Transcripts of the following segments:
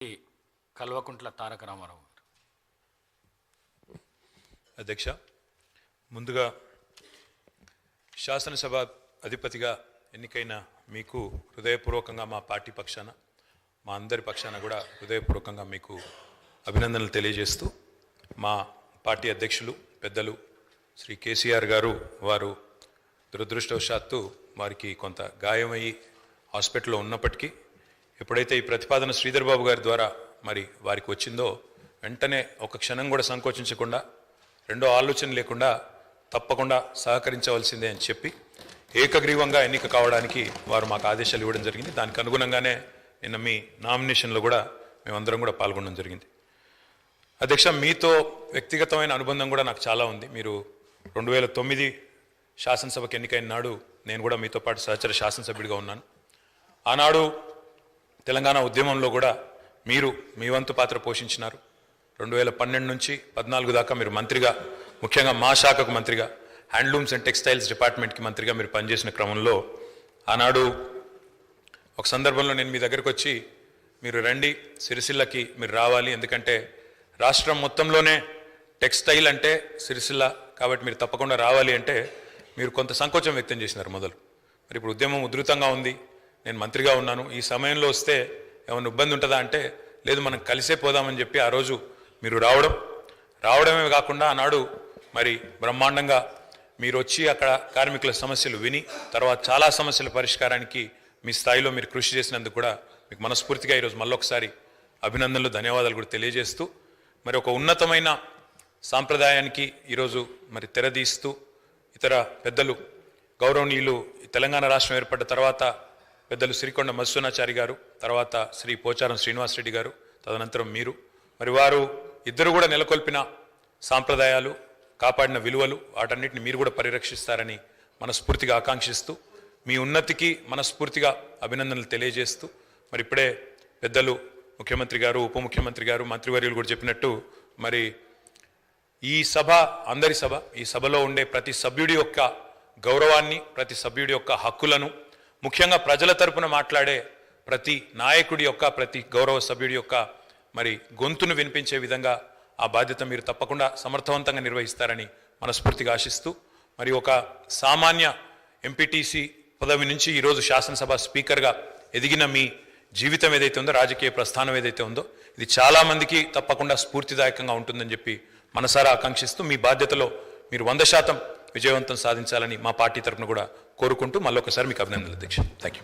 కల్వకుంట్ల తారక రామారావు గారు. అధ్యక్ష, ముందుగా శాసనసభ అధిపతిగా ఎన్నికైన మీకు హృదయపూర్వకంగా మా పార్టీ పక్షాన, మా అందరి పక్షాన కూడా హృదయపూర్వకంగా మీకు అభినందనలు తెలియజేస్తూ, మా పార్టీ అధ్యక్షులు పెద్దలు శ్రీ కేసీఆర్ గారు వారు దురదృష్టవశాత్తు వారికి కొంత గాయమయ్యి హాస్పిటల్లో ఉన్నప్పటికీ ఎప్పుడైతే ఈ ప్రతిపాదన శ్రీధర్ బాబు గారి ద్వారా మరి వారికి వచ్చిందో వెంటనే ఒక క్షణం కూడా సంకోచించకుండా, రెండో ఆలోచన లేకుండా తప్పకుండా సహకరించవలసిందే అని చెప్పి ఏకగ్రీవంగా ఎన్నిక కావడానికి వారు మాకు ఆదేశాలు ఇవ్వడం జరిగింది. దానికి అనుగుణంగానే నిన్న మీ నామినేషన్లో కూడా మేమందరం కూడా పాల్గొనడం జరిగింది. అధ్యక్ష, మీతో వ్యక్తిగతమైన అనుబంధం కూడా నాకు చాలా ఉంది. మీరు 2009 శాసనసభకు ఎన్నికైన నాడు నేను కూడా మీతో పాటు సహచర శాసనసభ్యుడిగా ఉన్నాను. ఆనాడు తెలంగాణ ఉద్యమంలో కూడా మీరు మీ వంతు పాత్ర పోషించినారు. 2012 నుంచి 14 దాకా మీరు మంత్రిగా, ముఖ్యంగా మా శాఖకు మంత్రిగా, హ్యాండ్లూమ్స్ అండ్ టెక్స్టైల్స్ డిపార్ట్మెంట్కి మంత్రిగా మీరు పనిచేసిన క్రమంలో ఆనాడు ఒక సందర్భంలో నేను మీ దగ్గరకు వచ్చి, మీరు రండి సిరిసిల్లకి మీరు రావాలి, ఎందుకంటే రాష్ట్రం మొత్తంలోనే టెక్స్టైల్ అంటే సిరిసిల్ల కాబట్టి మీరు తప్పకుండా రావాలి అంటే మీరు కొంత సంకోచం వ్యక్తం చేసినారు మొదలు. మరి ఇప్పుడు ఉద్యమం ఉధృతంగా ఉంది, నేను మంత్రిగా ఉన్నాను, ఈ సమయంలో వస్తే ఏమైనా ఇబ్బంది ఉంటుందా అంటే లేదు, మనం కలిసే పోదామని చెప్పి ఆ రోజు మీరు రావడమే కాకుండా ఆనాడు మరి బ్రహ్మాండంగా మీరు వచ్చి అక్కడ కార్మికుల సమస్యలు విని తర్వాత చాలా సమస్యల పరిష్కారానికి మీ స్థాయిలో మీరు కృషి చేసినందుకు కూడా మీకు మనస్ఫూర్తిగా ఈరోజు మళ్ళొకసారి అభినందనలు, ధన్యవాదాలు కూడా తెలియజేస్తూ, మరి ఒక ఉన్నతమైన సాంప్రదాయానికి ఈరోజు మరి తెరదీస్తూ ఇతర పెద్దలు గౌరవనీయులు తెలంగాణ రాష్ట్రం ఏర్పడ్డ తర్వాత పెద్దలు శ్రీకొండ మధుసూనాచారి గారు, తర్వాత శ్రీ పోచారం శ్రీనివాసరెడ్డి గారు, తదనంతరం మీరు, మరి వారు ఇద్దరు కూడా నెలకొల్పిన సాంప్రదాయాలు, కాపాడిన విలువలు, వాటన్నిటిని మీరు కూడా పరిరక్షిస్తారని మనస్ఫూర్తిగా ఆకాంక్షిస్తూ, మీ ఉన్నతికి మనస్ఫూర్తిగా అభినందనలు తెలియజేస్తూ, మరి ఇప్పుడే పెద్దలు ముఖ్యమంత్రి గారు, ఉప ముఖ్యమంత్రి గారు, మంత్రివర్యులు కూడా చెప్పినట్టు మరి ఈ సభ అందరి సభ, ఈ సభలో ఉండే ప్రతి సభ్యుడి యొక్క గౌరవాన్ని, ప్రతి సభ్యుడి యొక్క హక్కులను, ముఖ్యంగా ప్రజల తరపున మాట్లాడే ప్రతి నాయకుడి యొక్క, ప్రతి గౌరవ సభ్యుడి యొక్క మరి గొంతును వినిపించే విధంగా ఆ బాధ్యత మీరు తప్పకుండా సమర్థవంతంగా నిర్వహిస్తారని మనస్ఫూర్తిగా ఆశిస్తూ, మరి ఒక సామాన్య ఎంపీటీసీ పదవి నుంచి ఈరోజు శాసనసభ స్పీకర్గా ఎదిగిన మీ జీవితం ఏదైతే ఉందో, రాజకీయ ప్రస్థానం ఏదైతే ఉందో, ఇది చాలామందికి తప్పకుండా స్ఫూర్తిదాయకంగా ఉంటుందని చెప్పి మనసారా ఆకాంక్షిస్తూ, మీ బాధ్యతలో మీరు 100% విజయవంతం సాధించాలని మా పార్టీ తరఫున కూడా కోరుకుంటూ మళ్ళొకసారి మీకు అభినందనలు అధ్యక్ష. Thank you.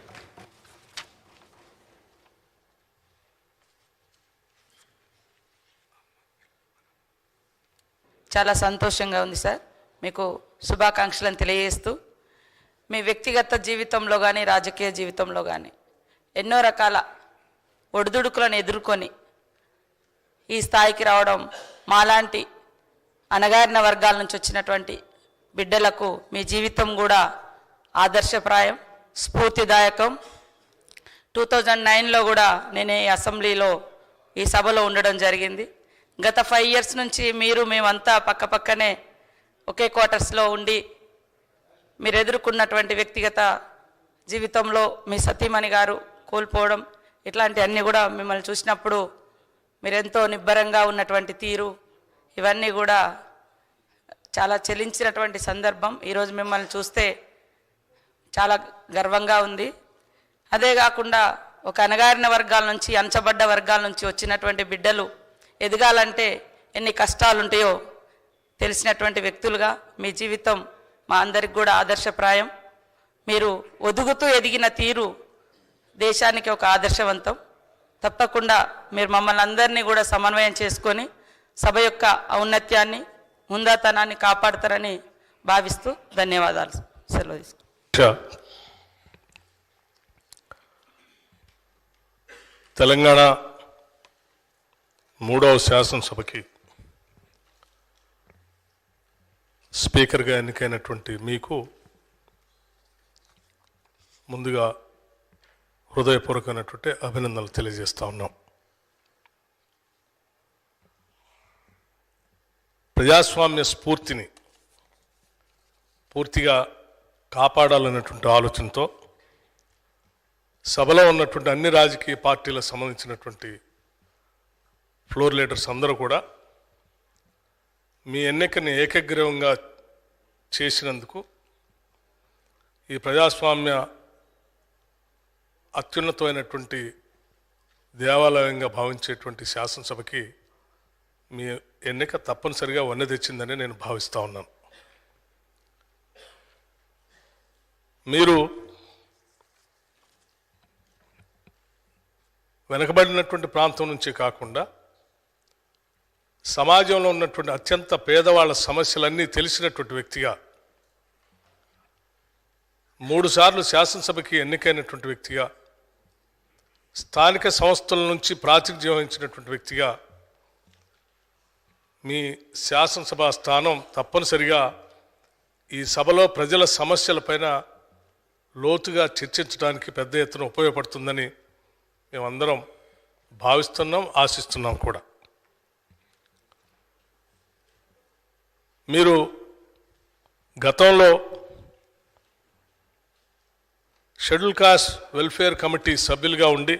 చాలా సంతోషంగా ఉంది సార్. మీకు శుభాకాంక్షలను తెలియజేస్తూ, మీ వ్యక్తిగత జీవితంలో కానీ రాజకీయ జీవితంలో కానీ ఎన్నో రకాల ఒడిదుడుకులను ఎదుర్కొని ఈ స్థాయికి రావడం మాలాంటి అణగారిన వర్గాల నుంచి వచ్చినటువంటి బిడ్డలకు మీ జీవితం కూడా ఆదర్శప్రాయం, స్ఫూర్తిదాయకం. 2009లో కూడా నేను ఈ అసెంబ్లీలో ఈ సభలో ఉండడం జరిగింది. గత 5 years నుంచి మీరు మేమంతా పక్కపక్కనే ఒకే క్వార్టర్స్లో ఉండి మీరు ఎదుర్కొన్నటువంటి వ్యక్తిగత జీవితంలో మీ సతీమణి గారు కోల్పోవడం, ఇట్లాంటివన్నీ కూడా మిమ్మల్ని చూసినప్పుడు మీరెంతో నిబ్బరంగా ఉన్నటువంటి తీరు, ఇవన్నీ కూడా చాలా చెలించినటువంటి సందర్భం. ఈరోజు మిమ్మల్ని చూస్తే చాలా గర్వంగా ఉంది. అదే కాకుండా ఒక అణగారిన వర్గాల నుంచి, అంచబడ్డ వర్గాల నుంచి వచ్చినటువంటి బిడ్డలు ఎదగాలంటే ఎన్ని కష్టాలు ఉంటాయో తెలిసినటువంటి వ్యక్తులుగా మీ జీవితం మా అందరికి కూడా ఆదర్శప్రాయం. మీరు ఒదుగుతూ ఎదిగిన తీరు దేశానికి ఒక ఆదర్శవంతం. తప్పకుండా మీరు మమ్మల్ని అందరినీ కూడా సమన్వయం చేసుకొని సభ యొక్క ఔన్నత్యాన్ని, హుందాతనాన్ని కాపాడతారని భావిస్తూ ధన్యవాదాలు. సెలవు తీసుకుంటాను. తెలంగాణ 3వ శాసనసభకి స్పీకర్గా ఎన్నికైనటువంటి మీకు ముందుగా హృదయపూర్వకమైనటువంటి అభినందనలు తెలియజేస్తా ఉన్నాం. ప్రజాస్వామ్య స్ఫూర్తిని పూర్తిగా కాపాడాలనేటువంటి ఆలోచనతో సభలో ఉన్నటువంటి అన్ని రాజకీయ పార్టీలకు సంబంధించినటువంటి ఫ్లోర్ లీడర్స్ అందరూ కూడా మీ ఎన్నికని ఏకగ్రీవంగా చేసినందుకు ఈ ప్రజాస్వామ్య అత్యున్నతమైనటువంటి దేవాలయంగా భావించేటువంటి శాసనసభకి మీ ఎన్నిక తప్పనిసరిగా వన్నె తెచ్చిందని నేను భావిస్తూ ఉన్నాను. మీరు వెనకబడినటువంటి ప్రాంతం నుంచి కాకుండా సమాజంలో ఉన్నటువంటి అత్యంత పేదవాళ్ళ సమస్యలన్నీ తెలిసినటువంటి వ్యక్తిగా 3 సార్లు శాసనసభకి ఎన్నికైనటువంటి వ్యక్తిగా స్థానిక సంస్థల నుంచి ప్రాతినిధ్యం వహించినటువంటి వ్యక్తిగా మీ శాసనసభ స్థానం తప్పనిసరిగా ఈ సభలో ప్రజల సమస్యలపైన లోతుగా చర్చించడానికి పెద్ద ఎత్తున ఉపయోగపడుతుందని మేమందరం భావిస్తున్నాం, ఆశిస్తున్నాం కూడా. మీరు గతంలో షెడ్యూల్ కాస్ట్ వెల్ఫేర్ కమిటీ సభ్యులుగా ఉండి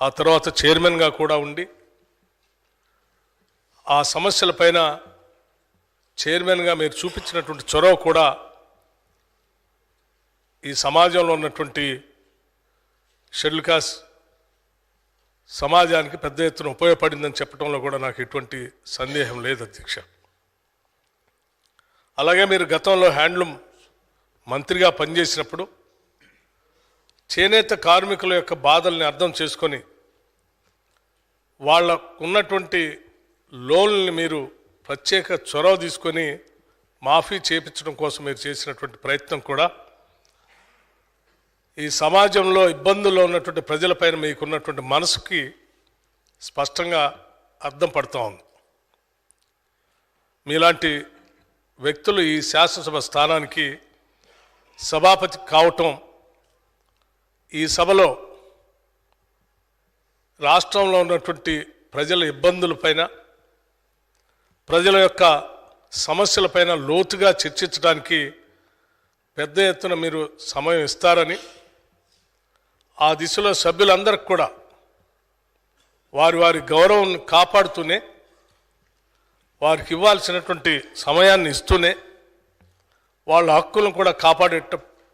ఆ తర్వాత చైర్మన్గా కూడా ఉండి ఆ సమస్యలపైన చైర్మన్గా మీరు చూపించినటువంటి చొరవ కూడా ఈ సమాజంలో ఉన్నటువంటి షెడ్యూల్ కాస్ట్ సమాజానికి పెద్ద ఎత్తున ఉపయోగపడిందని చెప్పడంలో కూడా నాకు ఎటువంటి సందేహం లేదు అధ్యక్ష. అలాగే మీరు గతంలో హ్యాండ్లూమ్ మంత్రిగా పనిచేసినప్పుడు చేనేత కార్మికుల యొక్క బాధల్ని అర్థం చేసుకొని వాళ్ళకు ఉన్నటువంటి లోన్లని మీరు ప్రత్యేక చొరవ తీసుకొని మాఫీ చేయించడం కోసం మీరు చేసినటువంటి ప్రయత్నం కూడా ఈ సమాజంలో ఇబ్బందుల్లో ఉన్నటువంటి ప్రజలపైన మీకున్నటువంటి మనసుకి స్పష్టంగా అర్థం పడుతూ ఉంది. మీలాంటి వ్యక్తులు ఈ శాసనసభ స్థానానికి సభాపతి కావటం ఈ సభలో రాష్ట్రంలో ఉన్నటువంటి ప్రజల ఇబ్బందులపైన ప్రజల యొక్క సమస్యలపైన లోతుగా చర్చించడానికి పెద్ద ఎత్తున మీరు సమయం ఇస్తారని ఆ దిశలో సభ్యులందరికీ కూడా వారి వారి గౌరవం కాపాడుతూనే వారికి ఇవ్వాల్సినటువంటి సమయాన్ని ఇస్తూనే వాళ్ళ హక్కులను కూడా కాపాడే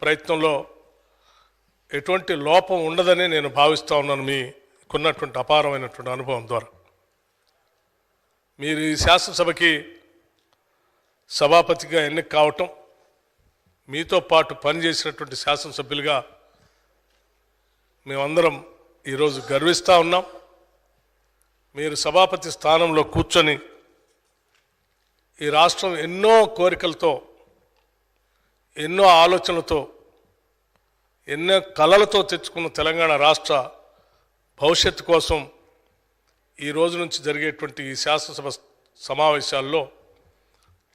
ప్రయత్నంలో ఎటువంటి లోపం ఉండదని నేను భావిస్తూ ఉన్నాను మీకున్నటువంటి అపారమైనటువంటి అనుభవం ద్వారా. మీరు ఈ శాసనసభకి సభాపతిగా ఎన్నిక కావటం మీతో పాటు పనిచేసినటువంటి శాసనసభ్యులుగా మేమందరం ఈరోజు గర్విస్తూ ఉన్నాం. మీరు సభాపతి స్థానంలో కూర్చొని ఈ రాష్ట్రం ఎన్నో కోరికలతో ఎన్నో ఆలోచనలతో ఎన్నో కలలతో తెచ్చుకున్న తెలంగాణ రాష్ట్ర భవిష్యత్తు కోసం ఈ రోజు నుంచి జరిగేటువంటి ఈ శాసనసభ సమావేశాల్లో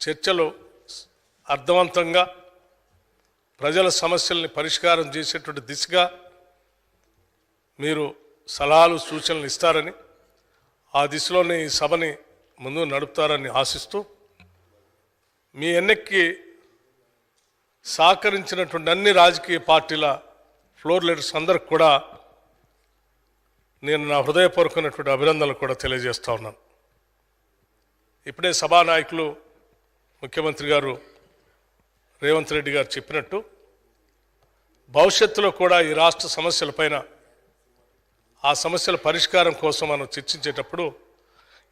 చర్చలు అర్థవంతంగా ప్రజల సమస్యల్ని పరిష్కారం చేసేటువంటి దిశగా మీరు సలహాలు సూచనలు ఇస్తారని ఆ దిశలోనే ఈ సభని ముందు నడుపుతారని ఆశిస్తూ మీ ఎన్నికకి సహకరించినటువంటి అన్ని రాజకీయ పార్టీల ఫ్లోర్ లీడర్స్ అందరికి కూడా నేను నా హృదయపూర్వకమైనటువంటి అభినందనలు కూడా తెలియజేస్తా ఉన్నాను. ఇప్పుడే సభానాయకులు ముఖ్యమంత్రి గారు రేవంత్ రెడ్డి గారు చెప్పినట్టు భవిష్యత్తులో కూడా ఈ రాష్ట్ర సమస్యలపైన ఆ సమస్యల పరిష్కారం కోసం మనం చర్చించేటప్పుడు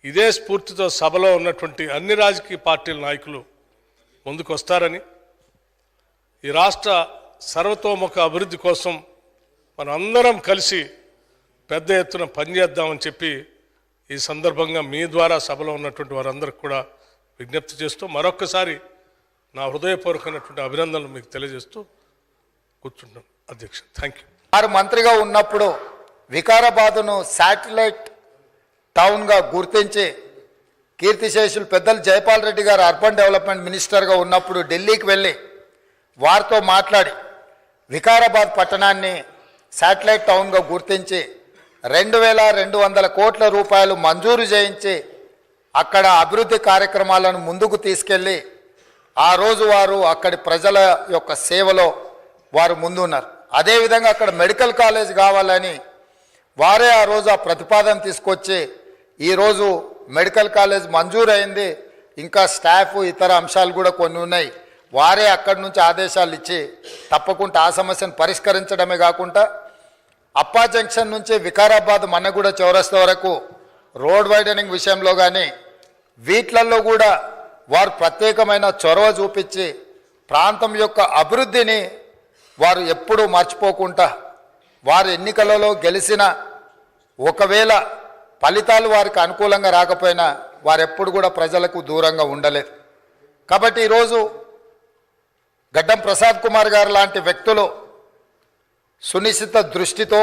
ఇదే స్ఫూర్తితో సభలో ఉన్నటువంటి అన్ని రాజకీయ పార్టీల నాయకులు ముందుకు వస్తారని ఈ రాష్ట్ర సర్వతోముఖ అభివృద్ధి కోసం మనం అందరం కలిసి పెద్ద ఎత్తున పనిచేద్దామని చెప్పి ఈ సందర్భంగా మీ ద్వారా సభలో ఉన్నటువంటి వారందరికీ కూడా విజ్ఞప్తి చేస్తూ మరొక్కసారి నా హృదయపూర్వకమైనటువంటి అభినందనలు మీకు తెలియజేస్తూ కూర్చుంటాను అధ్యక్ష. Thank you. వారు మంత్రిగా ఉన్నప్పుడు వికారాబాదును శాటిలైట్ టౌన్గా గుర్తించి కీర్తిశేషులు పెద్దలు జైపాల్ రెడ్డి గారు అర్బన్ డెవలప్మెంట్ మినిస్టర్గా ఉన్నప్పుడు ఢిల్లీకి వెళ్ళి వారితో మాట్లాడి వికారాబాద్ పట్టణాన్ని శాటిలైట్ టౌన్గా గుర్తించి 2,200 కోట్ల రూపాయలు మంజూరు చేయించి అక్కడ అభివృద్ధి కార్యక్రమాలను ముందుకు తీసుకెళ్ళి ఆ రోజు వారు అక్కడి ప్రజల యొక్క సేవలో వారు ముందున్నారు. అదేవిధంగా అక్కడ మెడికల్ కాలేజ్ కావాలని వారే ఆ రోజు ఆ ప్రతిపాదన తీసుకొచ్చి ఈరోజు మెడికల్ కాలేజ్ మంజూరైంది, ఇంకా స్టాఫ్ ఇతర అంశాలు కూడా కొన్ని ఉన్నాయి. వారే అక్కడి నుంచి ఆదేశాలు ఇచ్చి తప్పకుండా ఆ సమస్యను పరిష్కరించడమే కాకుండా అప్పా జంక్షన్ నుంచి వికారాబాద్ మన్నగూడ చౌరస్తా వరకు రోడ్ వైడనింగ్ విషయంలో కానీ వీట్లల్లో కూడా వారు ప్రత్యేకమైన చొరవ చూపించి ప్రాంతం యొక్క అభివృద్ధిని వారు ఎప్పుడూ మర్చిపోకుండా వారు ఎన్నికలలో గెలిచిన ఒకవేళ ఫలితాలు వారికి అనుకూలంగా రాకపోయినా వారెప్పుడు కూడా ప్రజలకు దూరంగా ఉండలేదు. కాబట్టి ఈరోజు గడ్డం ప్రసాద్ కుమార్ గారు లాంటి వ్యక్తులు సునిశ్చిత దృష్టితో,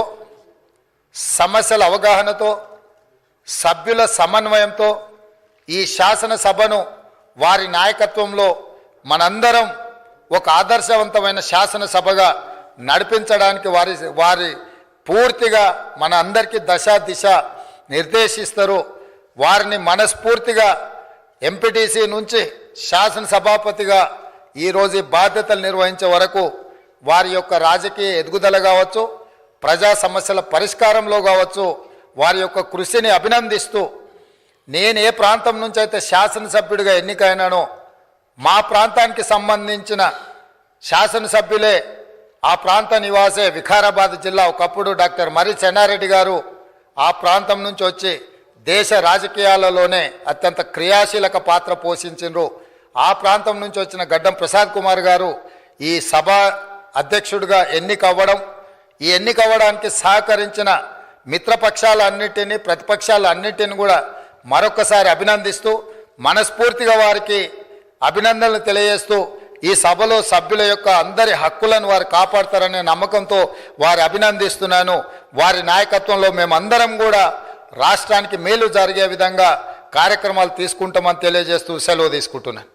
సమస్యల అవగాహనతో, సభ్యుల సమన్వయంతో ఈ శాసనసభను వారి నాయకత్వంలో మనందరం ఒక ఆదర్శవంతమైన శాసనసభగా నడిపించడానికి వారి పూర్తిగా మన అందరికీ దశ దిశ నిర్దేశిస్తారు. వారిని మనస్ఫూర్తిగా ఎంపీటీసీ నుంచి శాసనసభాపతిగా ఈరోజు ఈ బాధ్యతలు నిర్వహించే వరకు వారి యొక్క రాజకీయ ఎదుగుదల కావచ్చు, ప్రజా సమస్యల పరిష్కారంలో కావచ్చు, వారి యొక్క కృషిని అభినందిస్తూ నేను ఏ ప్రాంతం నుంచి అయితే శాసనసభ్యుడిగా ఎన్నికైనానో మా ప్రాంతానికి సంబంధించిన శాసనసభ్యులే ఆ ప్రాంత నివాసే వికారాబాద్ జిల్లా ఒకప్పుడు డాక్టర్ మరి చెన్నారెడ్డి గారు ఆ ప్రాంతం నుంచి వచ్చి దేశ రాజకీయాలలోనే అత్యంత క్రియాశీలక పాత్ర పోషించారు. ఆ ప్రాంతం నుంచి వచ్చిన గడ్డం ప్రసాద్ కుమార్ గారు ఈ సభ అధ్యక్షుడిగా ఎన్నికవ్వడం, ఈ ఎన్నికవ్వడానికి సహకరించిన మిత్రపక్షాలన్నిటినీ ప్రతిపక్షాలన్నిటిని కూడా మరొకసారి అభినందిస్తూ మనస్ఫూర్తిగా వారికి అభినందనలు తెలియజేస్తూ ఈ సభలో సభ్యుల యొక్క అందరి హక్కులను వారు కాపాడతారనే నమ్మకంతో వారి అభినందిస్తున్నాను. వారి నాయకత్వంలో మేమందరం కూడా రాష్ట్రానికి మేలు జరిగే విధంగా కార్యక్రమాలు తీసుకుంటామని తెలియజేస్తూ సెలవు తీసుకుంటున్నాను.